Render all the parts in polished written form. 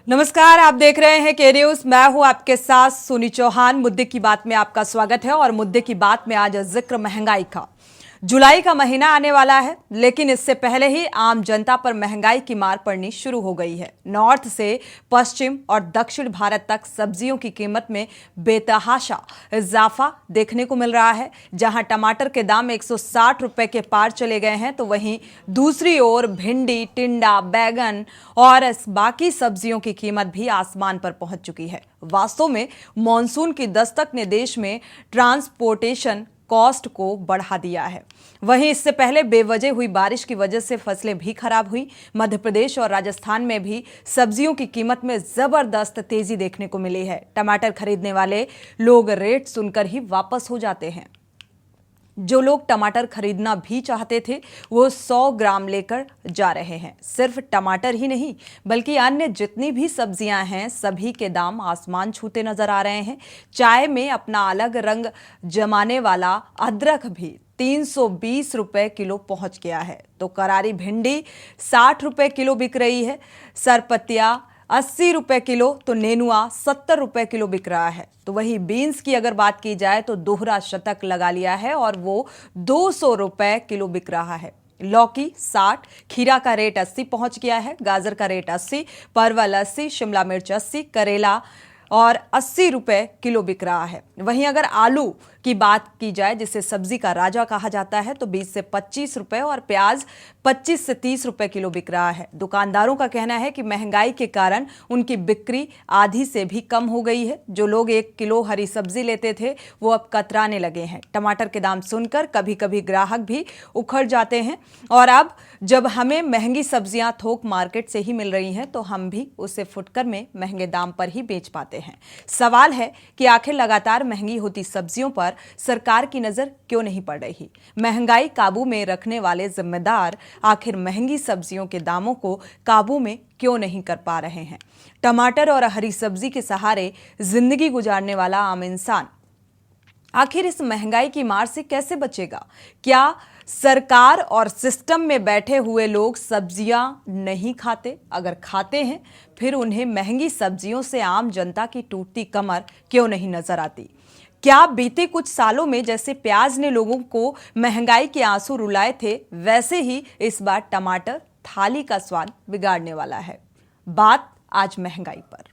नमस्कार, आप देख रहे हैं के न्यूज। मैं हूं आपके साथ सोनी चौहान। मुद्दे की बात में आपका स्वागत है और मुद्दे की बात में आज जिक्र महंगाई का। जुलाई का महीना आने वाला है, लेकिन इससे पहले ही आम जनता पर महंगाई की मार पड़नी शुरू हो गई है। नॉर्थ से पश्चिम और दक्षिण भारत तक सब्जियों की कीमत में बेतहाशा इजाफा देखने को मिल रहा है। जहां टमाटर के दाम 160 रुपए के पार चले गए हैं, तो वहीं दूसरी ओर भिंडी, टिंडा, बैगन और बाकी सब्जियों की कीमत भी आसमान पर पहुंच चुकी है। वास्तव में मॉनसून की दस्तक ने देश में ट्रांसपोर्टेशन कॉस्ट को बढ़ा दिया है। वहीं इससे पहले बेवजह हुई बारिश की वजह से फसलें भी खराब हुई। मध्य प्रदेश और राजस्थान में भी सब्जियों की कीमत में जबरदस्त तेजी देखने को मिली है। टमाटर खरीदने वाले लोग रेट सुनकर ही वापस हो जाते हैं। जो लोग टमाटर खरीदना भी चाहते थे, वो 100 ग्राम लेकर जा रहे हैं। सिर्फ टमाटर ही नहीं, बल्कि अन्य जितनी भी सब्जियां हैं, सभी के दाम आसमान छूते नजर आ रहे हैं। चाय में अपना अलग रंग जमाने वाला अदरक भी 320 रुपए किलो पहुंच गया है, तो करारी भिंडी 60 रुपए किलो बिक रही है। सरपतिया 80 रुपए किलो, तो नेनुआ 70 रुपए किलो बिक रहा है। तो वही बीन्स की अगर बात की जाए तो दोहरा शतक लगा लिया है और वो 200 रुपए किलो बिक रहा है। लौकी 60, खीरा का रेट 80 पहुंच गया है, गाजर का रेट 80, परवल 80, शिमला मिर्च 80, करेला और 80 रुपए किलो बिक रहा है। वहीं अगर आलू की बात की जाए, जिसे सब्जी का राजा कहा जाता है, तो 20 से 25 रुपए और प्याज 25 से 30 रुपए किलो बिक रहा है। दुकानदारों का कहना है कि महंगाई के कारण उनकी बिक्री आधी से भी कम हो गई है। जो लोग 1 किलो हरी सब्जी लेते थे, वो अब कतराने लगे हैं। टमाटर के दाम सुनकर कभी कभी ग्राहक भी उखड़ जाते हैं, और अब जब हमें महंगी सब्जियां थोक मार्केट से ही मिल रही हैं, तो हम भी उसे फुटकर में महंगे दाम पर ही बेच पाते हैं। सवाल है कि आखिर लगातार महंगी होती सब्जियों पर सरकार की नजर क्यों नहीं पड़ रही? महंगाई काबू में रखने वाले जिम्मेदार आखिर महंगी सब्जियों के दामों को काबू में क्यों नहीं कर पा रहे हैं? टमाटर और हरी सब्जी के सहारे जिंदगी गुजारने वाला आम इंसान आखिर इस महंगाई की मार से कैसे बचेगा? क्या सरकार और सिस्टम में बैठे हुए लोग सब्जियां नहीं खाते? अगर खाते हैं, फिर उन्हें महंगी सब्जियों से आम जनता की टूटती कमर क्यों नहीं नजर आती? क्या बीते कुछ सालों में जैसे प्याज ने लोगों को महंगाई के आंसू रुलाए थे, वैसे ही इस बार टमाटर थाली का स्वाद बिगाड़ने वाला है? बात आज महंगाई पर।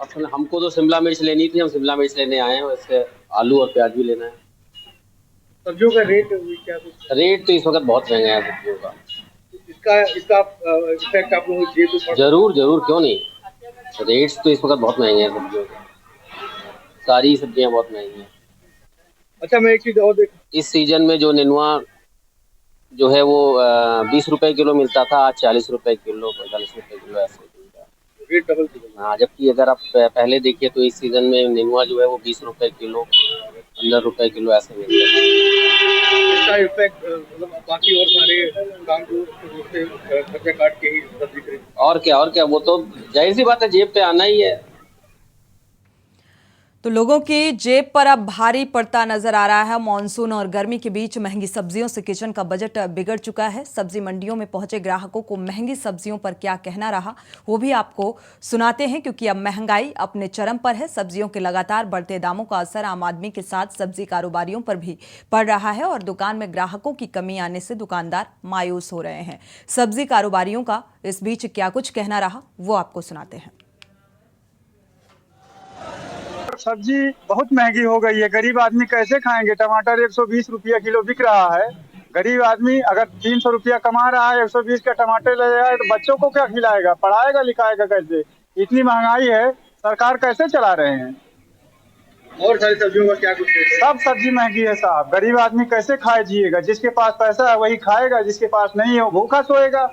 असल हमको तो शिमला मिर्च लेनी थी, हम शिमला मिर्च लेने आए हैं। वैसे आलू और प्याज भी लेना है। सब्जियों का रेट क्या कुछ? रेट तो इस वक्त बहुत महंगा है सब्जियों का। इसका इसका इफेक्ट आप लोगों को जरूर जरूर, क्यों नहीं। रेट्स तो इस वक्त बहुत महंगे हैं सब्जियों के। सारी सब्जियां बहुत महंगी हैं। अच्छा, मैं एक चीज और देख, इस सीजन में जो नेनुआ जो है वो 20 रुपए किलो मिलता था, आज 40 रुपए किलो, 45 रुपए किलो ऐसे मिलता है। Rate double kilo. हाँ, जबकि अगर आप पहले देखिए तो इस सीजन में नेनुआ जो है वो 20 रुपए किलो, 15 रुपए किलो ऐसे मिलता है। इसका इफेक्ट मतलब बाकी और सारे काम को खर्चा काट के ही सब्जी खरीद। और क्या, वो तो जाहिर सी बात है, जेब पे आना ही है। तो लोगों की जेब पर अब भारी पड़ता नजर आ रहा है। मॉनसून और गर्मी के बीच महंगी सब्जियों से किचन का बजट बिगड़ चुका है। सब्जी मंडियों में पहुंचे ग्राहकों को महंगी सब्जियों पर क्या कहना रहा, वो भी आपको सुनाते हैं, क्योंकि अब महंगाई अपने चरम पर है। सब्जियों के लगातार बढ़ते दामों का असर आम आदमी के साथ सब्जी कारोबारियों पर भी पड़ रहा है, और दुकान में ग्राहकों की कमी आने से दुकानदार मायूस हो रहे हैं। सब्जी कारोबारियों का इस बीच क्या कुछ कहना रहा, वो आपको सुनाते हैं। सब्जी बहुत महंगी हो गई है, गरीब आदमी कैसे खाएंगे? टमाटर 120 रुपया किलो बिक रहा है। गरीब आदमी अगर 300 रुपया कमा रहा है, 120 का टमाटर ले जाए तो बच्चों को क्या खिलाएगा, पढ़ाएगा लिखाएगा कैसे? इतनी महंगाई है, सरकार कैसे चला रहे हैं? और सारी सब्जियों का क्या कुछ रेट है? सब सब्जी महंगी है साहब। गरीब आदमी कैसे खाए जिएगा? जिसके पास पैसा है वही खाएगा, जिसके पास नहीं है वो भूखा सोएगा।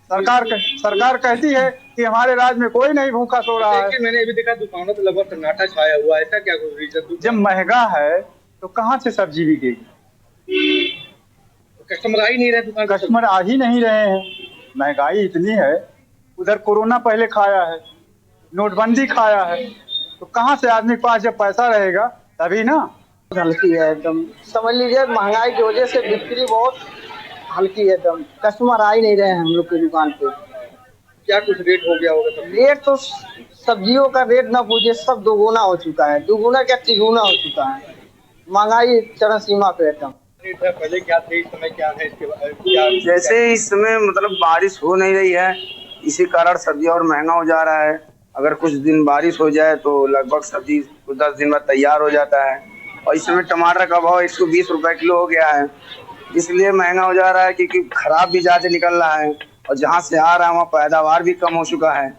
सरकार कहती है कि हमारे राज्य में कोई नहीं भूखा सो रहा है। मैंने अभी देखा दुकानों पर लगभग सन्नाटा छाया हुआ है। ऐसा क्या कुछ रीजन? जब महंगा है तो कहाँ से सब्जी बिकेगी? कस्टमर आ ही नहीं रहे दुकान। कस्टमर आ ही नहीं रहे हैं, महंगाई इतनी है। उधर कोरोना पहले खाया है, नोटबंदी खाया है, तो कहाँ से आदमी के पास जब पैसा रहेगा तभी ना। हल्की है एकदम, समझ लीजिए महंगाई की वजह से बिक्री बहुत हल्की है एकदम, कस्टमर आ ही नहीं रहे हैं हम लोग की दुकान पे। क्या कुछ रेट हो गया होगा सब? रेट तो सब्जियों का रेट ना पूछिए, सब दोगुना हो चुका है, दोगुना क्या तिगुना हो चुका है। महंगाई चरम सीमा पे एकदम। रेट है पहले क्या थे, इस समय क्या है, इसके बाद क्या जैसे इस समय मतलब बारिश हो नहीं रही है, इसी कारण सब्जी और महंगा हो जा रहा है। अगर कुछ दिन बारिश हो जाए तो लगभग सब्जी 10 दिन बाद तैयार हो जाता है। और इस समय टमाटर का भाव 120 रुपए किलो हो गया है, इसलिए महंगा हो जा रहा है क्योंकि खराब भी ज्यादा निकल रहा है और जहाँ से आ रहा है वहाँ पैदावार भी कम हो चुका है।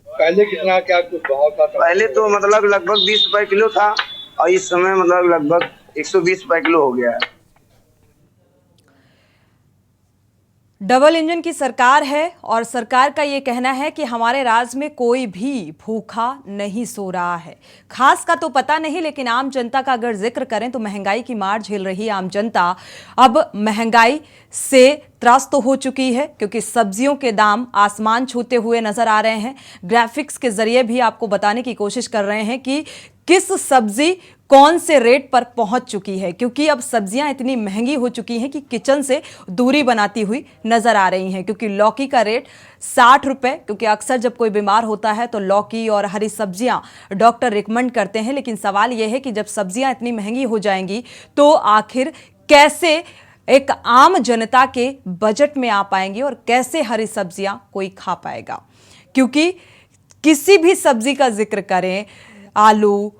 पहले कितना क्या कुछ भाव था? पहले तो मतलब लगभग 20 रुपए किलो था और इस समय मतलब लगभग 120 रुपए किलो हो गया है। डबल इंजन की सरकार है और सरकार का ये कहना है कि हमारे राज्य में कोई भी भूखा नहीं सो रहा है। खास का तो पता नहीं, लेकिन आम जनता का अगर जिक्र करें तो महंगाई की मार झेल रही आम जनता अब महंगाई से त्रस्त हो चुकी है, क्योंकि सब्जियों के दाम आसमान छूते हुए नजर आ रहे हैं। ग्राफिक्स के जरिए भी आपको बताने की कोशिश कर रहे हैं कि किस सब्जी कौन से रेट पर पहुंच चुकी है, क्योंकि अब सब्जियां इतनी महंगी हो चुकी हैं कि किचन से दूरी बनाती हुई नजर आ रही हैं। क्योंकि लौकी का रेट 60 रुपए, क्योंकि अक्सर जब कोई बीमार होता है तो लौकी और हरी सब्जियां डॉक्टर रिकमेंड करते हैं, लेकिन सवाल यह है कि जब सब्जियां इतनी महंगी हो जाएंगी तो आखिर कैसे एक आम जनता के बजट में आ पाएंगी और कैसे हरी सब्जियां कोई खा पाएगा। क्योंकि किसी भी सब्जी का जिक्र करें, आलू,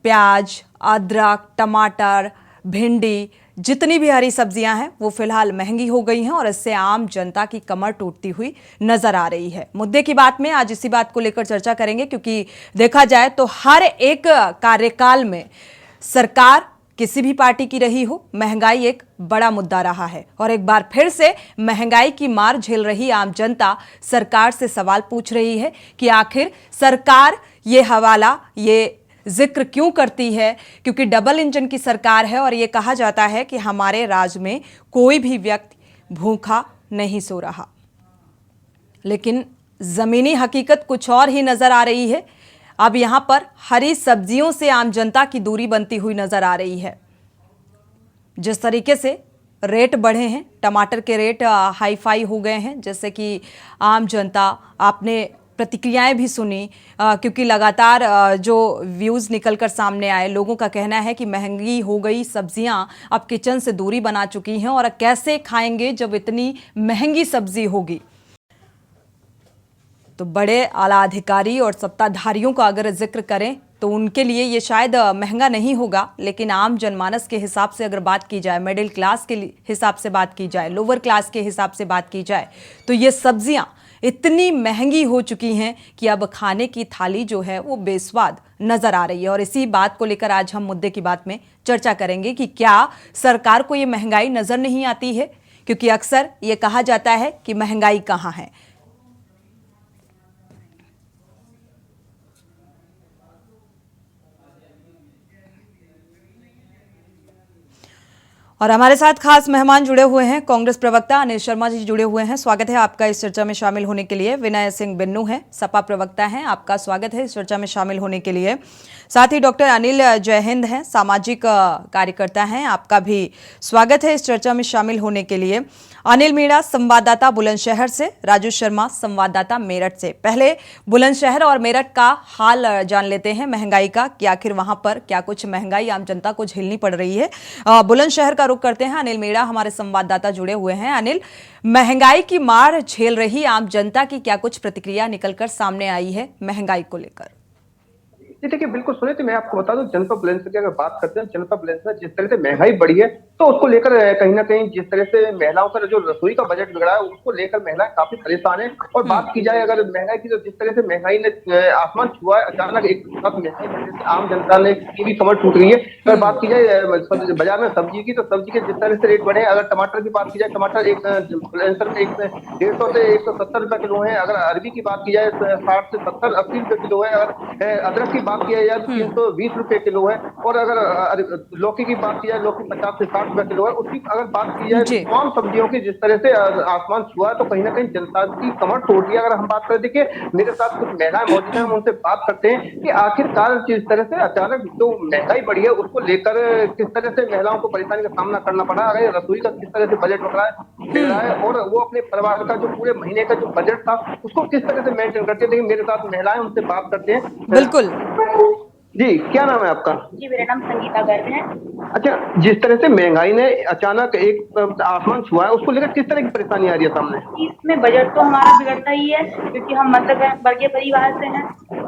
प्याज, अदरक, टमाटर, भिंडी, जितनी भी हरी सब्जियां हैं वो फिलहाल महंगी हो गई हैं और इससे आम जनता की कमर टूटती हुई नजर आ रही है। मुद्दे की बात में आज इसी बात को लेकर चर्चा करेंगे, क्योंकि देखा जाए तो हर एक कार्यकाल में सरकार किसी भी पार्टी की रही हो, महंगाई एक बड़ा मुद्दा रहा है। और एक बार फिर से महंगाई की मार झेल रही आम जनता सरकार से सवाल पूछ रही है कि आखिर सरकार ये हवाला, ये जिक्र क्यों करती है, क्योंकि डबल इंजन की सरकार है और ये कहा जाता है कि हमारे राज्य में कोई भी व्यक्ति भूखा नहीं सो रहा। लेकिन जमीनी हकीकत कुछ और ही नजर आ रही है। अब यहां पर हरी सब्जियों से आम जनता की दूरी बनती हुई नजर आ रही है। जिस तरीके से रेट बढ़े हैं, टमाटर के रेट हाई फाई हो गए हैं, जैसे कि आम जनता, आपने प्रतिक्रियाएं भी सुनी, क्योंकि लगातार जो व्यूज़ निकलकर सामने आए, लोगों का कहना है कि महंगी हो गई सब्जियां अब किचन से दूरी बना चुकी हैं और कैसे खाएंगे जब इतनी महंगी सब्जी होगी। तो बड़े आला अधिकारी और सत्ताधारियों का अगर जिक्र करें तो उनके लिए ये शायद महंगा नहीं होगा, लेकिन आम जनमानस के हिसाब से अगर बात की जाए, मिडिल क्लास के हिसाब से बात की जाए, लोअर क्लास के हिसाब से बात की जाए, तो ये सब्जियां इतनी महंगी हो चुकी हैं कि अब खाने की थाली जो है वो बेस्वाद नजर आ रही है। और इसी बात को लेकर आज हम मुद्दे की बात में चर्चा करेंगे कि क्या सरकार को ये महंगाई नजर नहीं आती है, क्योंकि अक्सर ये कहा जाता है कि महंगाई कहाँ है। और हमारे साथ खास मेहमान जुड़े हुए हैं, कांग्रेस प्रवक्ता अनिल शर्मा जी जुड़े हुए हैं। स्वागत है आपका इस चर्चा में शामिल होने के लिए। विनय सिंह बिन्नू हैं, सपा प्रवक्ता हैं, आपका स्वागत है इस चर्चा में शामिल होने के लिए। साथ ही डॉक्टर अनिल जयहिंद हैं, सामाजिक कार्यकर्ता हैं, आपका भी स्वागत है इस चर्चा में शामिल होने के लिए। अनिल मीणा संवाददाता बुलंदशहर से, राजू शर्मा संवाददाता मेरठ से। पहले बुलंदशहर और मेरठ का हाल जान लेते हैं महंगाई का, कि आखिर वहां पर क्या कुछ महंगाई आम जनता को झेलनी पड़ रही है। बुलंदशहर का रुख करते हैं, अनिल मीणा हमारे संवाददाता जुड़े हुए हैं। अनिल, महंगाई की मार झेल रही आम जनता की क्या कुछ प्रतिक्रिया निकलकर सामने आई है महंगाई को लेकर? देखिए, बिल्कुल सुने तो मैं आपको बता दूं, जनपद बुलंदशहर की अगर बात करते हैं, जनपद बुलंदशहर जिस तरह से महंगाई बढ़ी है तो उसको लेकर कहीं ना कहीं जिस तरह से महिलाओं का जो रसोई का बजट बिगड़ा है उसको लेकर महिलाएं काफी परेशान है। और बात की जाए अगर महंगाई की, तो जिस तरह से महंगाई ने आसमान छुआ है, अचानक एक साथ महंगाई बढ़ने से आम जनता ने की भी कमर टूट रही है। अगर बात की जाए बाजार में सब्जी की, तो सब्जी के जिस तरह से रेट बढ़े, अगर टमाटर की बात की जाए, टमाटर एक बुलंदशहर में 150 से 170 रुपए किलो है। अगर अरबी की बात की जाए 60 से 70 80 रुपए किलो है। अगर अदरक की बात की जाए 320 रुपए किलो है। और अगर लौकी की बात की जाए, लौकी 50 से 60 ₹60 किलो है, उसकी अगर बात की जाए जी। तमाम सब्जियों की जिस तरह से आसमान छुआ है, तो कहीं ना कहीं जनता की कमर टूट रही है। अगर हम बात करें, देखिए मेरे साथ कुछ महिलाएं मौजूद हैं, हम उनसे बात करते हैं कि आखिरकार जिस तरह से अचानक जो महंगाई बढ़ी है उसको लेकर किस तरह से महिलाओं को परेशानी का सामना करना पड़ा, अगर रसोई का किस तरह से बजट बिगड़ रहा है और वो अपने परिवार का जो पूरे महीने का जो बजट था उसको किस तरह से मेंटेन करते हैं। देखिए मेरे साथ महिलाएं, उनसे बात करते हैं। बिल्कुल। जी, क्या नाम है आपका? जी, मेरा नाम संगीता गर्ग है। अच्छा, जिस तरह से महंगाई ने अचानक एक आसमान छुआ है, उसको लेकर किस तरह की परेशानी आ रही है सामने? इसमें बजट तो हमारा बिगड़ता ही है, क्योंकि हम मध्यम वर्गीय परिवार से हैं।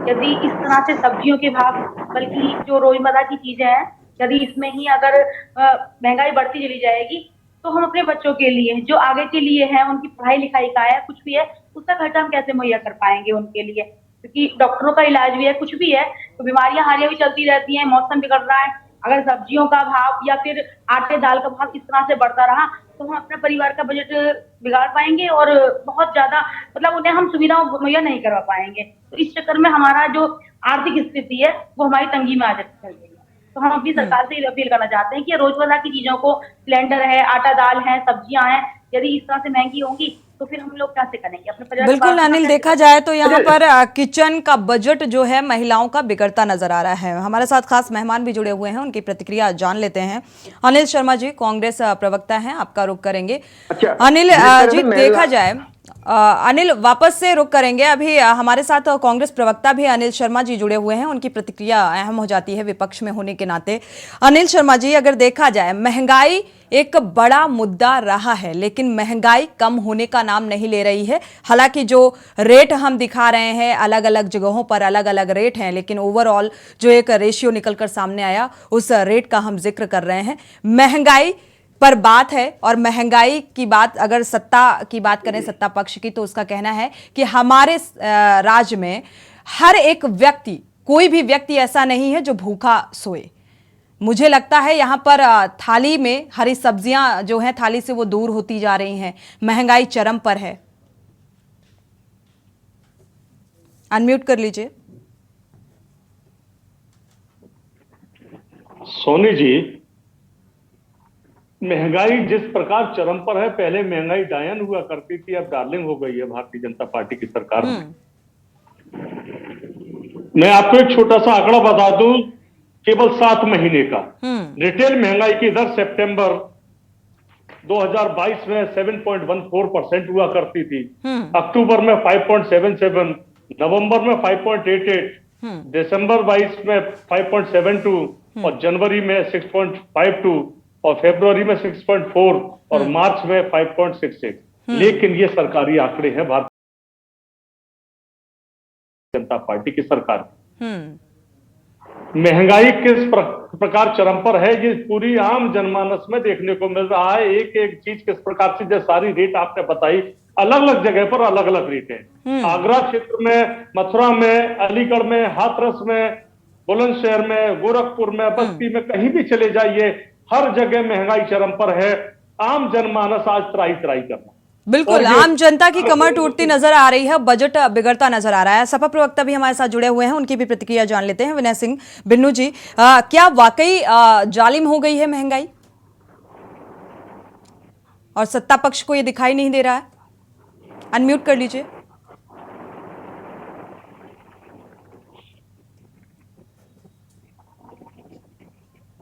यदि इस तरह से सब्जियों के भाव, बल्कि जो रोजमर्रा की चीजें हैं, यदि इसमें ही अगर महंगाई बढ़ती चली जाएगी, तो हम अपने बच्चों के लिए, जो आगे के लिए है, उनकी पढ़ाई लिखाई का है, कुछ भी है, उसका खर्चा हम कैसे मुहैया कर पाएंगे उनके लिए? क्योंकि डॉक्टरों का इलाज भी है, कुछ भी है, तो बीमारियां हालिया भी चलती रहती हैं, मौसम बिगड़ रहा है। अगर सब्जियों का भाव या फिर आटे दाल का भाव इस तरह से बढ़ता रहा, तो हम अपने परिवार का बजट बिगाड़ पाएंगे और बहुत ज्यादा, मतलब उन्हें हम सुविधाओं मुहैया नहीं करवा पाएंगे। तो इस चक्कर में हमारा जो आर्थिक स्थिति है वो हमारी तंगी में आ चल रही है। तो हम अपनी सरकार से अपील करना चाहते हैं कि रोजमर्रा की चीजों को, सिलेंडर है, आटा दाल है, सब्जियां हैं, यदि इस तरह से महंगी होंगी तो फिर हम लोग कैसे करेंगे अपने परिवार? बिल्कुल अनिल, देखा जाए तो यहाँ पर किचन का बजट जो है महिलाओं का बिगड़ता नजर आ रहा है। हमारे साथ खास मेहमान भी जुड़े हुए हैं, उनकी प्रतिक्रिया जान लेते हैं। अनिल शर्मा जी, कांग्रेस प्रवक्ता हैं, आपका रुख करेंगे। अच्छा, अनिल जी, देखा जाए अनिल, वापस से रुक करेंगे। अभी हमारे साथ कांग्रेस प्रवक्ता भी अनिल शर्मा जी जुड़े हुए हैं, उनकी प्रतिक्रिया अहम हो जाती है विपक्ष में होने के नाते। अनिल शर्मा जी, अगर देखा जाए महंगाई एक बड़ा मुद्दा रहा है, लेकिन महंगाई कम होने का नाम नहीं ले रही है। हालांकि जो रेट हम दिखा रहे हैं, अलग अलग जगहों पर अलग अलग रेट हैं, लेकिन ओवरऑल जो एक रेशियो निकलकर सामने आया, उस रेट का हम जिक्र कर रहे हैं। महंगाई पर बात है, और महंगाई की बात अगर सत्ता की बात करें, सत्ता पक्ष की, तो उसका कहना है कि हमारे राज्य में हर एक व्यक्ति, कोई भी व्यक्ति ऐसा नहीं है जो भूखा सोए। मुझे लगता है यहाँ पर थाली में हरी सब्जियां जो हैं थाली से वो दूर होती जा रही हैं। महंगाई चरम पर है। अनम्यूट कर लीजिए। सोनी जी, महंगाई जिस प्रकार चरम पर है, पहले महंगाई डायन हुआ करती थी, अब डार्लिंग हो गई है भारतीय जनता पार्टी की सरकार में। मैं आपको एक छोटा सा आंकड़ा बता दूं, केवल 7 महीने का रिटेल महंगाई की दर सितंबर 2022 में 7.14% हुआ करती थी, अक्टूबर में 5.77, नवंबर में 5.88, दिसंबर 22 में 5.72 और जनवरी में 6.52 और फरवरी में 6.4 और मार्च में 5.66। लेकिन ये सरकारी आंकड़े हैं भारतीय जनता पार्टी की सरकार। महंगाई किस प्रकार चरम पर है, ये पूरी आम जनमानस में देखने को मिल रहा है। एक एक चीज किस प्रकार से, जो सारी रेट आपने बताई, अलग अलग जगह पर अलग अलग रेट है। आगरा क्षेत्र में, मथुरा में, अलीगढ़ में, हाथरस में, बुलंदशहर में, गोरखपुर में, बस्ती में, कहीं भी चले जाइए, हर जगह महंगाई चरम पर है। आम जनमानस आज त्राही त्राही कर रहा है। बिल्कुल, आम जनता की कमर टूटती नजर आ रही है, बजट बिगड़ता नजर आ रहा है। सपा प्रवक्ता भी हमारे साथ जुड़े हुए हैं, उनकी भी प्रतिक्रिया जान लेते हैं। विनय सिंह बिन्नू जी, क्या वाकई जालिम हो गई है महंगाई और सत्ता पक्ष को ये दिखाई नहीं दे रहा है? अनम्यूट कर लीजिए।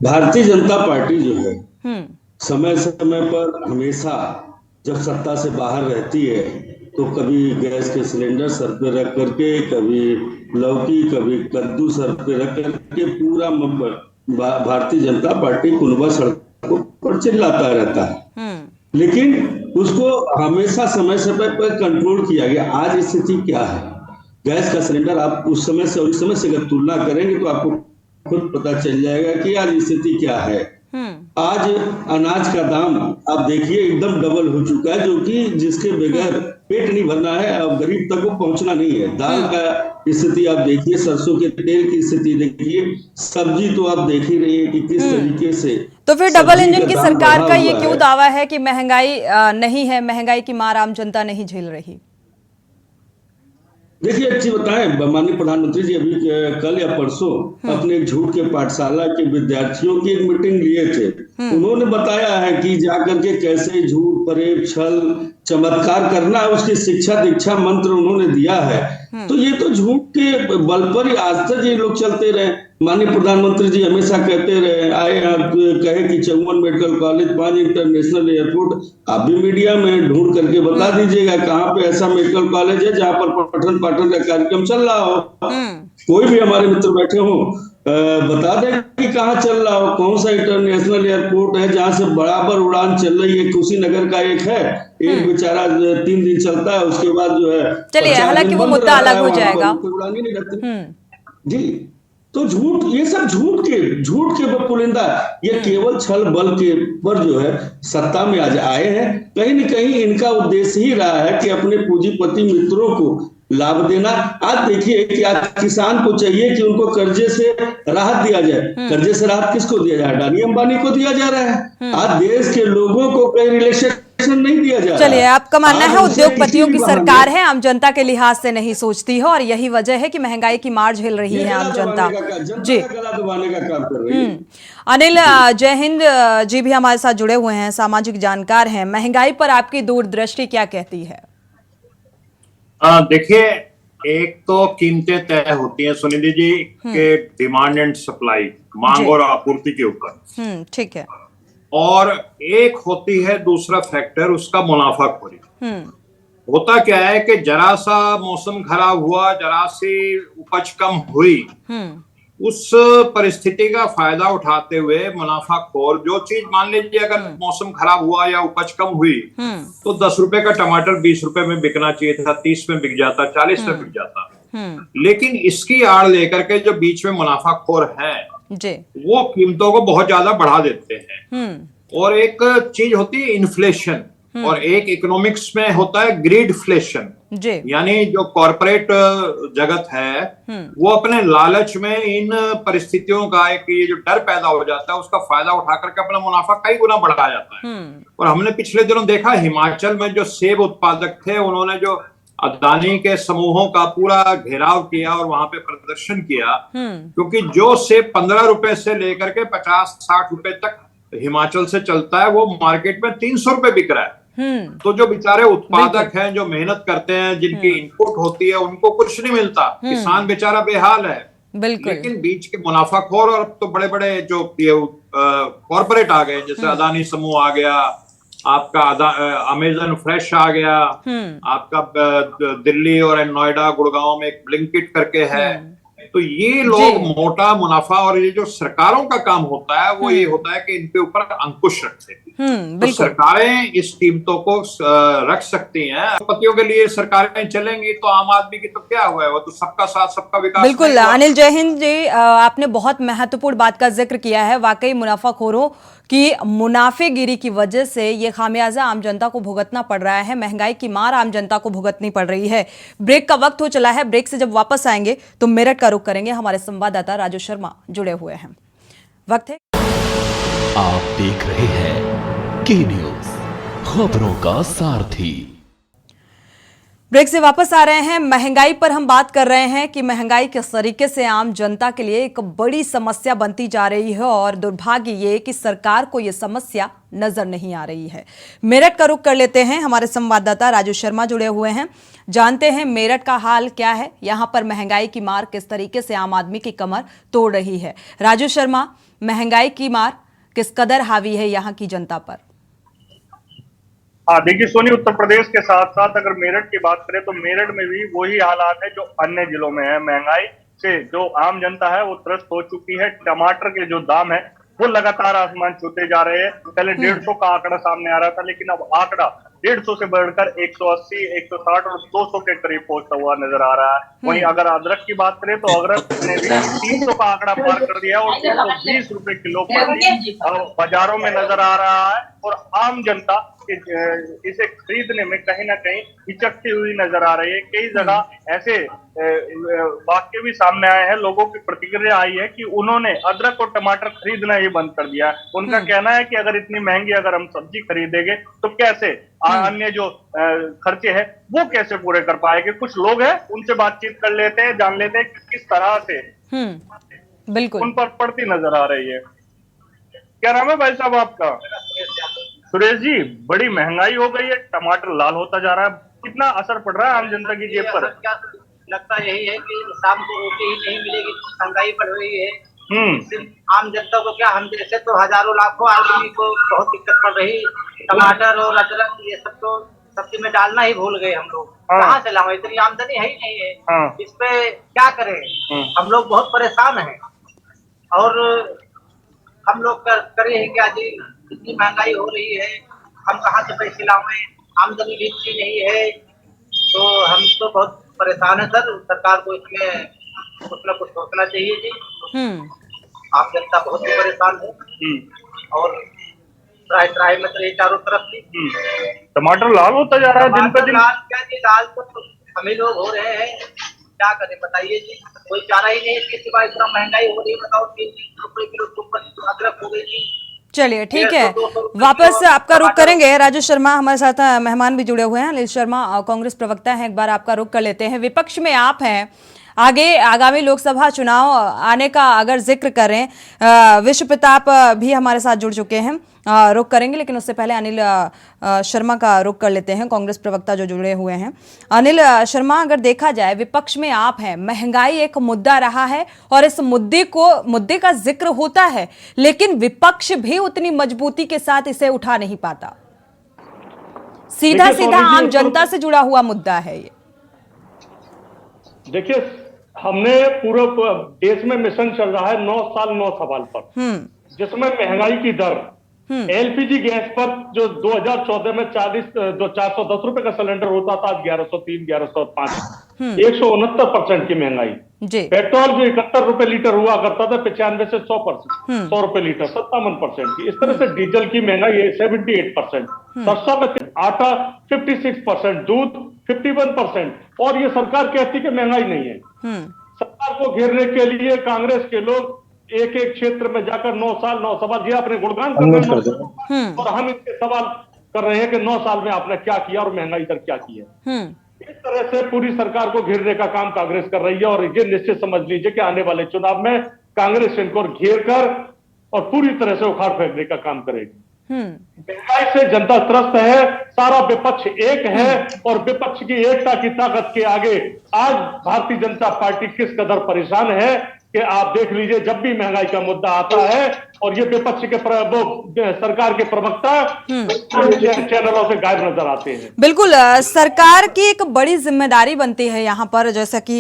भारतीय जनता पार्टी जो है समय समय पर हमेशा जब सत्ता से बाहर रहती है तो कभी गैस के सिलेंडर सर पे रख करके, कभी लौकी, कभी कद्दू सर पे रख करके पूरा भारतीय जनता पार्टी कुनबा सड़कों पर चिल्लाता रहता है। लेकिन उसको हमेशा समय समय पर कंट्रोल किया गया। आज स्थिति क्या है? गैस का सिलेंडर आप उस समय से और इस समय से अगर तुलना करेंगे तो आपको खुद पता चल जाएगा कि आज स्थिति क्या है। आज अनाज का दाम आप देखिए एकदम डबल हो चुका है, जो कि जिसके बगैर पेट नहीं भरना है, अब गरीब तक वो पहुंचना नहीं है। दाल का स्थिति आप देखिए, सरसों के तेल की स्थिति देखिए, सब्जी तो आप देख ही रही है कि किस तरीके से। तो फिर डबल इंजन की सरकार का ये क्यों दावा है कि महंगाई नहीं है, महंगाई की मार आम जनता नहीं झेल रही? देखिए, अच्छी बताएं, माननीय प्रधानमंत्री जी अभी कल या परसों अपने एक झूठ के पाठशाला के विद्यार्थियों की एक मीटिंग लिए थे उन्होंने बताया है कि जाकर के कैसे झूठ फरेब छल चमत्कार करना है, उसकी शिक्षा दीक्षा मंत्र उन्होंने दिया है। तो ये तो झूठ के बल पर ही आज तक ये लोग चलते रहे। माननीय प्रधानमंत्री जी हमेशा कहते रहे, आए आप कहे कि 54 मेडिकल कॉलेज, 5 इंटरनेशनल एयरपोर्ट। आप भी मीडिया में ढूंढ करके बता दीजिएगा कहाँ पे ऐसा मेडिकल कॉलेज है जहाँ पर पठन पाठन का कार्यक्रम चल रहा हो। कोई भी हमारे मित्र बैठे हो बता दें कि कहाँ चल रहा हो, कौन सा इंटरनेशनल एयरपोर्ट है जहाँ से बराबर उड़ान चल रही है। कुशीनगर का एक है, एक बेचारा 3 दिन चलता है, उसके बाद जो है चलिए, हालांकि वो मुद्दा अलग हो जाएगा। उड़ान ही नहीं रहती जी। तो झूठ, ये सब झूठ के पुलिंदा, ये केवल छल बल के पर जो है सत्ता में आज आए हैं। कहीं न कहीं इनका उद्देश्य ही रहा है कि अपने पूंजीपति मित्रों को लाभ देना। आज देखिए कि आज किसान को चाहिए कि उनको कर्जे से राहत दिया जाए। कर्जे से राहत किसको दिया जाए? अडानी अंबानी को दिया जा रहा है। आज देश के लोगों को कई रिलैक्सेशन नहीं दिया जा रहा है। चलिए, आपका मानना है उद्योगपतियों की सरकार है, आम जनता के लिहाज से नहीं सोचती है, और यही वजह है कि महंगाई की मार झेल रही है आम जनता। जी, गला दबाने का काम कर रही है। अनिल, जय हिंद जी भी हमारे साथ जुड़े हुए हैं, सामाजिक जानकार हैं। महंगाई पर आपकी दूरदृष्टि क्या कहती है? देखिए, एक तो कीमतें तय होती हैं सुनिधि जी के डिमांड एंड सप्लाई, मांग और आपूर्ति के ऊपर। ठीक है। और एक होती है दूसरा फैक्टर, उसका मुनाफाखोरी। होता क्या है कि जरा सा मौसम खराब हुआ, जरा सी उपज कम हुई, उस परिस्थिति का फायदा उठाते हुए मुनाफाखोर जो चीज, मान लीजिए अगर मौसम खराब हुआ या उपज कम हुई तो 10 रुपए का टमाटर 20 रुपए में बिकना चाहिए था, 30 में बिक जाता, 40 में बिक जाता। लेकिन इसकी आड़ लेकर के जो बीच में मुनाफाखोर हैं वो कीमतों को बहुत ज्यादा बढ़ा देते हैं। और एक चीज होती है इन्फ्लेशन, और एक इकोनॉमिक्स में होता है ग्रीडफ्लेशन। यानी जो कॉरपोरेट जगत है वो अपने लालच में इन परिस्थितियों का एक ये जो डर पैदा हो जाता है उसका फायदा उठा करके अपना मुनाफा कई गुना बढ़ा जाता है। और हमने पिछले दिनों देखा हिमाचल में जो सेब उत्पादक थे, उन्होंने जो अदानी के समूहों का पूरा घेराव किया और वहां पे प्रदर्शन किया, क्योंकि जो सेब 15 रुपए से लेकर के 50-60 रुपए तक हिमाचल से चलता है वो मार्केट में 300 रुपए बिक रहा है। तो जो बेचारे उत्पादक हैं, जो मेहनत करते हैं, जिनकी इनपुट होती है, उनको कुछ नहीं मिलता। किसान बेचारा बेहाल है। लेकिन बीच के मुनाफाखोर, और अब तो बड़े बड़े जो कॉर्पोरेट आ गए, जैसे अदानी समूह आ गया, आपका अमेजन फ्रेश आ गया, आपका दिल्ली और नोएडा गुड़गांव में एक ब्लिंकिट करके है। तो ये लोग मोटा मुनाफा, और ये जो सरकारों का काम होता है वो ये होता है कि इनके ऊपर अंकुश रखे। तो सरकारें इस कीमतों को रख सकती हैं। पतियों के लिए सरकारें चलेंगी तो आम आदमी की तो क्या हुआ है, वो तो सबका साथ सबका विकास। बिल्कुल अनिल, जय हिंद जी, आपने बहुत महत्वपूर्ण बात का जिक्र किया है। वाकई मुनाफाखोरों की मुनाफेगिरी की वजह से ये खामियाजा आम जनता को भुगतना पड़ रहा है। महंगाई की मार आम जनता को भुगतनी पड़ रही है। ब्रेक का वक्त हो चला है। ब्रेक से जब वापस आएंगे तो मेरठ का रुख करेंगे। हमारे संवाददाता राजू शर्मा जुड़े हुए हैं। वक्त है, आप देख रहे हैं के न्यूज, खबरों का सारथी। ब्रेक से वापस आ रहे हैं। महंगाई पर हम बात कर रहे हैं कि महंगाई किस तरीके से आम जनता के लिए एक बड़ी समस्या बनती जा रही है, और दुर्भाग्य ये कि सरकार को ये समस्या नजर नहीं आ रही है। मेरठ का रुख कर लेते हैं। हमारे संवाददाता राजू शर्मा जुड़े हुए हैं। जानते हैं मेरठ का हाल क्या है, यहाँ पर महंगाई की मार किस तरीके से आम आदमी की कमर तोड़ रही है। राजू शर्मा, महंगाई की मार किस कदर हावी है यहाँ की जनता पर? हाँ, देखिए सोनी, उत्तर प्रदेश के साथ साथ अगर मेरठ की बात करें तो मेरठ में भी वही हालात है जो अन्य जिलों में है। महंगाई से जो आम जनता है वो त्रस्त हो चुकी है। टमाटर के जो दाम है वो लगातार आसमान छूते जा रहे हैं। पहले 150 का आंकड़ा सामने आ रहा था, लेकिन अब आंकड़ा 150 से बढ़कर 180, 160 और 200 के करीब पहुंचता हुआ नजर आ रहा है। वहीं अगर अदरक की बात करें तो अदरक ने भी 300 का आंकड़ा पार कर दिया और 320 रुपए किलो बाजारों में नजर आ रहा है। और आम जनता इसे खरीदने में कहीं ना कहीं हिचकती हुई नजर आ रही है। कई जगह ऐसे वाक्य भी सामने आए हैं, लोगों की प्रतिक्रिया आई है कि उन्होंने अदरक और टमाटर खरीदना ही बंद कर दिया है। उनका कहना है कि अगर इतनी महंगी अगर हम सब्जी खरीदेंगे तो कैसे अन्य जो खर्चे हैं वो कैसे पूरे कर पाएंगे। कुछ लोग हैं, उनसे बातचीत कर लेते हैं, जान लेते हैं कि किस तरह से बिल्कुल उन पर पड़ती नजर आ रही है। क्या नाम है भाई साहब आपका? सुरेश जी, बड़ी महंगाई हो गई है, टमाटर लाल होता जा रहा है, कितना असर पड़ रहा है आम जनता की जेब पर? लगता यही है कि शाम को रोटी ही नहीं मिलेगी, महंगाई बढ़ रही है। आम जनता को क्या, हम जैसे तो हजारों लाखों आदमी को बहुत दिक्कत पड़ रही। टमाटर और अदरक ये सब तो सब्जी में डालना ही भूल गए हम लोग। कहाँ से लाओ, इतनी आमदनी है ही नहीं है। इस पे क्या करें, हम लोग बहुत परेशान हैं। और हम लोग करें ही क्या जी, इतनी महंगाई हो रही है, हम कहाँ से पैसे लाएं, आमदनी भी इतनी नहीं है, तो हम तो बहुत परेशान है सर। सरकार को इसमें कुछ न कुछ सोचना चाहिए जी। आम जनता बहुत ही परेशान है और ट्राई मच रही चारों तरफ की। टमाटर लाल होता जा रहा है दिन पे दिन। लाल क्या जी, लाल तो हम ही लोग हो रहे हैं, क्या करें बताइए जी। कोई चारा ही नहीं इसके सिवा, इतना महंगाई हो रही है। बताओ 3 रुपए किलो ऊपर अदरक हो गई जी। चलिए ठीक है, वापस आपका रुख करेंगे। राजू शर्मा हमारे साथ मेहमान भी जुड़े हुए हैं। अनिल शर्मा कांग्रेस प्रवक्ता हैं, एक बार आपका रुख कर लेते हैं। विपक्ष में आप हैं, आगे आगामी लोकसभा चुनाव आने का अगर जिक्र करें, विश्व प्रताप भी हमारे साथ जुड़ चुके हैं, रुख करेंगे, लेकिन उससे पहले अनिल शर्मा का रुख कर लेते हैं, कांग्रेस प्रवक्ता जो जुड़े हुए हैं। अनिल शर्मा, अगर देखा जाए विपक्ष में आप हैं, महंगाई एक मुद्दा रहा है और इस मुद्दे का जिक्र होता है, लेकिन विपक्ष भी उतनी मजबूती के साथ इसे उठा नहीं पाता। सीधा सीधा आम जनता से जुड़ा हुआ मुद्दा है ये। देखिए, हमने पूरे देश में मिशन चल रहा है 9 साल 9 सवाल पर, जिसमें महंगाई की दर एलपीजी गैस पर जो 2014 में 410 रुपए का सिलेंडर होता था, आज 1103, 1105, 169% की महंगाई। पेट्रोल जो 71 रुपए लीटर हुआ करता था, 95 से 100%, 100 रुपए लीटर, 57% की। इस तरह से डीजल की महंगाई है 78%, सरसों में आटा 56%, दूध 51%। और ये सरकार कहती कि महंगाई नहीं है। सरकार को घेरने के लिए कांग्रेस के लोग एक एक क्षेत्र में जाकर 9 साल 9 सवाल, ये अपने गुणगान कर रहे हैं और हम इसके सवाल कर रहे हैं कि 9 साल में आपने क्या किया और महंगाई दर क्या की है। इस तरह से पूरी सरकार को घेरने का काम कांग्रेस कर रही है और ये निश्चित समझ लीजिए कि आने वाले चुनाव में कांग्रेस इनको घेर कर और पूरी तरह से उखाड़ फेंकने का काम करेगी। महंगाई से जनता त्रस्त है, सारा विपक्ष एक है और विपक्ष की एकता की ताकत के आगे आज भारतीय जनता पार्टी किस कदर परेशान है कि आप देख लीजिए। जब भी महंगाई का मुद्दा आता है और ये विपक्ष के सरकार के प्रवक्ता चैनलों से गायब नजर आते हैं। बिल्कुल, सरकार की एक बड़ी जिम्मेदारी बनती है यहाँ पर, जैसा कि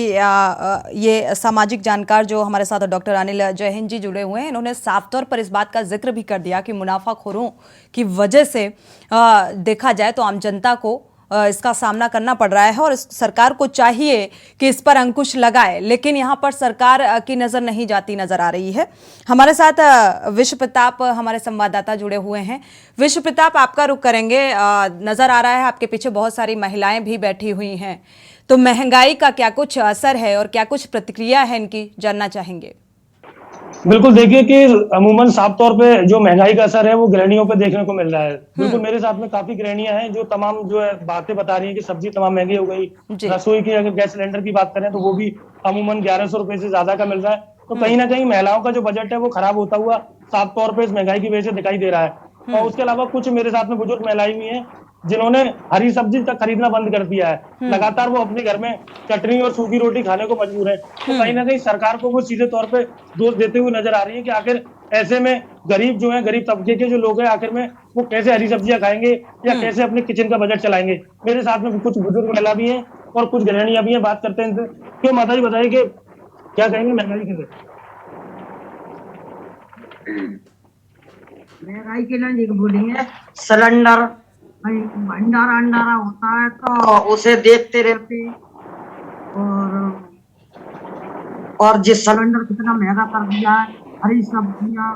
ये सामाजिक जानकार जो हमारे साथ डॉक्टर अनिल जय हिंद जी जुड़े हुए हैं, इन्होंने साफ तौर पर इस बात का जिक्र भी कर दिया कि मुनाफाखोरों की वजह से देखा जाए तो आम जनता को इसका सामना करना पड़ रहा है और सरकार को चाहिए कि इस पर अंकुश लगाए, लेकिन यहाँ पर सरकार की नज़र नहीं जाती नजर आ रही है। हमारे साथ विश्व प्रताप हमारे संवाददाता जुड़े हुए हैं। विश्व प्रताप, आपका रुख करेंगे। नजर आ रहा है आपके पीछे बहुत सारी महिलाएं भी बैठी हुई हैं, तो महंगाई का क्या कुछ असर है और क्या कुछ प्रतिक्रिया है इनकी, जानना चाहेंगे। बिल्कुल, देखिए कि अमूमन साफ तौर पे जो महंगाई का असर है वो गृहिणियों पे देखने को मिल रहा है। बिल्कुल, मेरे साथ में काफी गृहिणियां हैं जो तमाम जो है बातें बता रही हैं कि सब्जी तमाम महंगी हो गई। रसोई की अगर गैस सिलेंडर की बात करें तो वो भी अमूमन 1100 रुपए से ज्यादा का मिल रहा है। तो कहीं ना कहीं महिलाओं का जो बजट है वो खराब होता हुआ साफ तौर पर इस महंगाई की वजह से दिखाई दे रहा है। और उसके अलावा कुछ मेरे साथ में बुजुर्ग महिलाएं भी हैं जिन्होंने हरी सब्जी तक खरीदना बंद कर दिया है। लगातार वो अपने घर में चटनी और सूखी रोटी खाने को मजबूर है। तो कहीं ना कहीं सरकार को वो सीधे तौर पे दोष देते हुए नजर आ रही है कि आखिर ऐसे में गरीब जो है, गरीब तबके के जो लोग हैं, आखिर में वो कैसे हरी सब्जियां खाएंगे या कैसे अपने किचन का बजट चलाएंगे। मेरे साथ में कुछ बुजुर्ग महिला भी हैं और कुछ गृहिणियां भी हैं, बात करते हैं इनसे। क्यों माता जी बताइए कि क्या कहेंगे महंगाई के? महंगाई के लिए बोलेंगे, सिलेंडर भंडारा होता है तो उसे देखते रहते, और जिस सिलेंडर कितना महंगा कर दिया है, हरी सब्जियां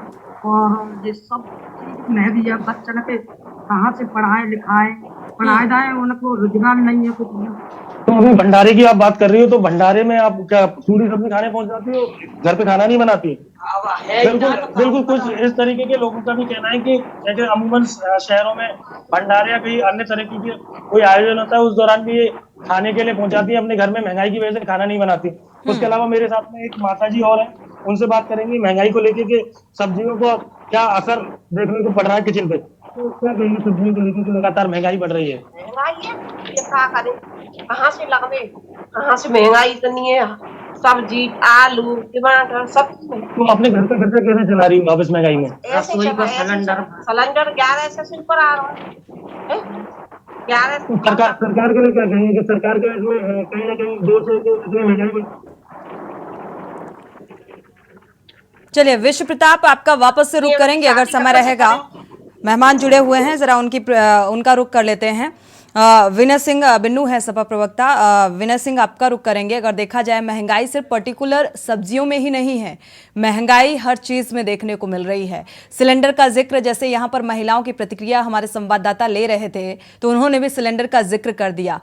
और ये सब चीज महंगी है। बच्चों के कहाँ से पढ़ाए जाए, उनको रोजगार नहीं है कुछ भी। तो अभी भंडारे की आप बात कर रही हो, तो भंडारे में आप क्या पूरी सब्जी खाने पहुंच जाती हो, घर पे खाना नहीं बनाती? बिल्कुल कुछ इस तरीके के लोगों का भी कहना है कि जैसे अमूमन शहरों में भंडारे या कहीं अन्य तरीके के कोई आयोजन होता है, उस दौरान भी ये खाने के लिए पहुंचाती है, अपने घर में महंगाई की वजह से खाना नहीं बनाती। उसके अलावा मेरे साथ में एक माता जी और है, उनसे बात करेंगे महंगाई को लेके कि सब्जियों को क्या असर देखने को पड़ रहा है किचन पे। तो क्या कहेंगे सब्जियों को लेकर लगातार महंगाई बढ़ रही है? महंगाई है, ये क्या करे, कहाँ से लगवे, कहाँ से महंगाई इतनी है, सब्जी आलू टमाटर सब। तो अपने घर का खर्चा कैसे चला रही है वापस महंगाई में? सिलेंडर 1100 से ऊपर आ रहा है। 11 सरकार के लिए क्या कहेंगे कि सरकार के इसमें कहीं ना कहीं 200 को इतनी महंगाई। चलिए विश्व प्रताप, आपका वापस से रुक करेंगे अगर समय रहेगा। मेहमान जुड़े हुए हैं, जरा उनका रुख कर लेते हैं। विनय सिंह बिन्नू है सपा प्रवक्ता। विनय सिंह, आपका रुख करेंगे। अगर देखा जाए महंगाई सिर्फ पर्टिकुलर सब्जियों में ही नहीं है, महंगाई हर चीज में देखने को मिल रही है। सिलेंडर का जिक्र, जैसे यहाँ पर महिलाओं की प्रतिक्रिया हमारे संवाददाता ले रहे थे तो उन्होंने भी सिलेंडर का जिक्र कर दिया।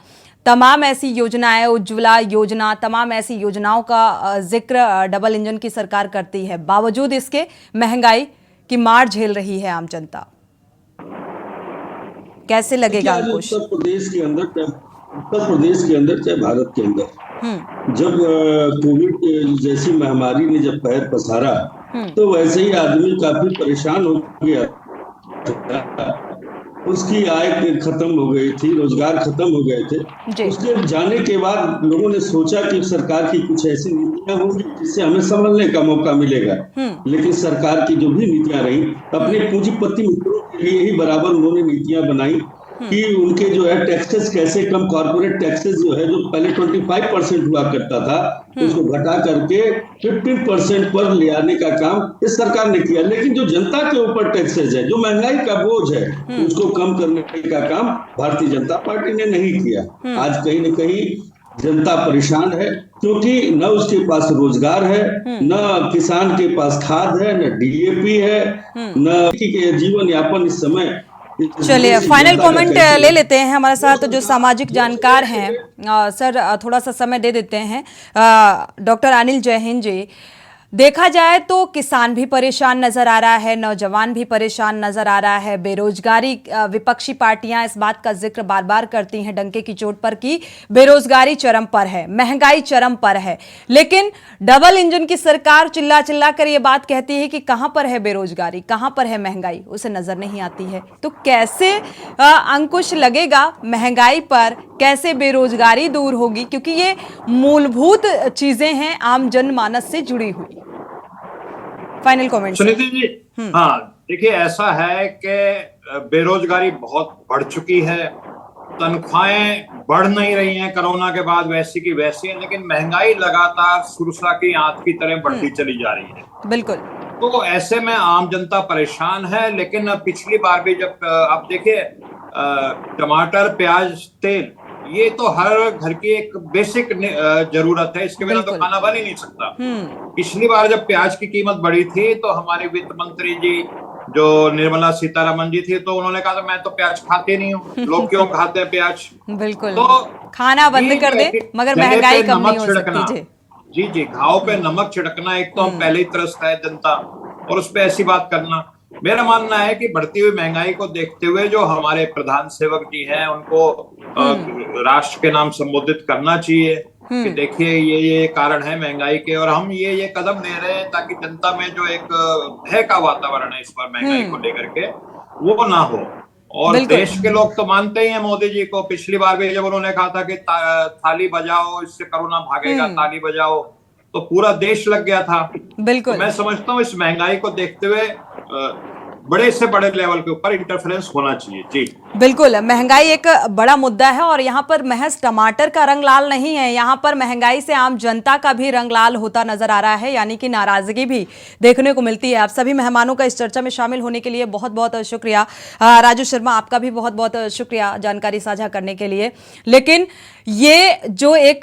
तमाम ऐसी योजनाएं, उज्ज्वला योजना, तमाम ऐसी योजनाओं का जिक्र डबल इंजन की सरकार करती है। बावजूद इसके महंगाई की मार झेल रही है आम जनता। कैसे लगेगा अंकुश? उत्तर प्रदेश के अंदर चाहे भारत के अंदर जब कोविड जैसी महामारी ने जब पैर पसारा तो वैसे ही आदमी काफी परेशान हो गया। उसकी आय खत्म हो गई थी, रोजगार खत्म हो गए थे। उसके जाने के बाद लोगों ने सोचा कि सरकार की कुछ ऐसी नीतियां होंगी जिससे हमें संभलने का मौका मिलेगा। लेकिन सरकार की जो भी नीतियां रही, अपने पूंजीपति मित्रों के लिए ही बराबर उन्होंने नीतियां बनाई कि उनके जो है टैक्सेस कैसे कम, कॉर्पोरेट टैक्सेस जो है जो पहले 25% हुआ करता था उसको घटा करके 15% पर ले आने का काम इस सरकार ने किया। लेकिन जो जनता के ऊपर टैक्सेस है, जो महंगाई का बोझ है, उसको कम करने का काम भारतीय जनता पार्टी ने नहीं किया। आज कहीं न कहीं जनता परेशान है क्योंकि न उसके पास रोजगार है, न किसान के पास खाद है, न डीएपी है, न जीवन यापन इस समय। चलिए फाइनल कमेंट ले लेते हैं। हमारे साथ जो सामाजिक जानकार हैं सर, थोड़ा सा समय दे देते हैं। डॉक्टर अनिल जैन जी, देखा जाए तो किसान भी परेशान नजर आ रहा है, नौजवान भी परेशान नजर आ रहा है, बेरोजगारी, विपक्षी पार्टियां इस बात का जिक्र बार बार करती हैं डंके की चोट पर कि बेरोजगारी चरम पर है, महंगाई चरम पर है। लेकिन डबल इंजन की सरकार चिल्ला चिल्ला कर ये बात कहती है कि कहां पर है बेरोजगारी, कहां पर है महंगाई, उसे नजर नहीं आती है। तो कैसे अंकुश लगेगा महंगाई पर, कैसे बेरोजगारी दूर होगी? क्योंकि ये मूलभूत चीजें हैं आम जनमानस से जुड़ी हुई। फाइनल कमेंट सुनीति जी। हाँ, देखिए ऐसा है कि बेरोजगारी बहुत बढ़ चुकी है, तनख्वाहें बढ़ नहीं रही हैं कोरोना के बाद वैसी की वैसी है, लेकिन महंगाई लगातार सुरसा की आंत की तरह बढ़ती चली जा रही है। बिल्कुल। तो ऐसे में आम जनता परेशान है। लेकिन पिछली बार भी जब आप देखिए टमाटर, प्याज, तेल, ये तो हर घर की एक बेसिक जरूरत है, इसके बिना तो खाना बन ही नहीं सकता। पिछली बार जब प्याज की कीमत बढ़ी थी तो हमारी वित्त मंत्री जी जो निर्मला सीतारमण जी थी, तो उन्होंने कहा था मैं तो प्याज खाती नहीं हूँ, लोग क्यों खाते हैं प्याज। बिल्कुल, तो खाना बंद कर दे मगर महंगाई कम नहीं हो सकती। जी, घाव पे नमक छिड़कना, एक तो हम पहले ही त्रस्त है जनता, और उस पर ऐसी बात करना। मेरा मानना है कि बढ़ती हुई महंगाई को देखते हुए जो हमारे प्रधान सेवक जी हैं उनको राष्ट्र के नाम संबोधित करना चाहिए कि देखिए ये कारण है महंगाई के, और हम ये कदम ले रहे हैं ताकि जनता में जो एक भय का वातावरण है इस बार महंगाई को लेकर के, वो ना हो। और देश के लोग तो मानते ही हैं मोदी जी को। पिछली बार भी जब उन्होंने कहा था कि थाली बजाओ इससे कोरोना भागेगा, ताली बजाओ, तो पूरा देश लग गया था। बिल्कुल। तो मैं समझता हूँ इस महंगाई को देखते हुए बड़े से बड़े लेवल के ऊपर इंटरफेरेंस होना चाहिए। जी बिल्कुल, महंगाई एक बड़ा मुद्दा है और यहाँ पर महज टमाटर का रंग लाल नहीं है, यहाँ पर महंगाई से आम जनता का भी रंग लाल होता नजर आ रहा है, यानी कि नाराजगी भी देखने को मिलती है। आप सभी मेहमानों का इस चर्चा में शामिल होने के लिए बहुत बहुत शुक्रिया। राजू शर्मा, आपका भी बहुत बहुत शुक्रिया जानकारी साझा करने के लिए। लेकिन ये जो एक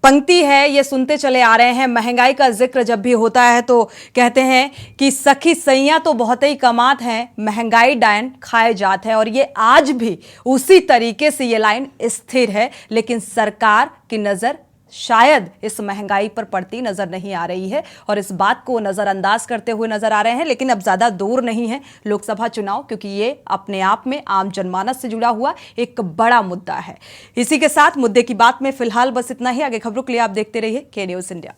पंक्ति है ये सुनते चले आ रहे हैं, महंगाई का जिक्र जब भी होता है तो कहते हैं कि सखी सैया तो बहुत ही कमात है, महंगाई डायन खाए जात है, और ये आज भी उसी तरीके से ये लाइन स्थिर है। लेकिन सरकार की नजर शायद इस महंगाई पर पड़ती नजर नहीं आ रही है और इस बात को नजरअंदाज करते हुए नजर आ रहे हैं। लेकिन अब ज्यादा दूर नहीं है लोकसभा चुनाव, क्योंकि ये अपने आप में आम जनमानस से जुड़ा हुआ एक बड़ा मुद्दा है। इसी के साथ मुद्दे की बात में फिलहाल बस इतना ही। आगे खबरों के लिए आप देखते रहिए के न्यूज़ इंडिया।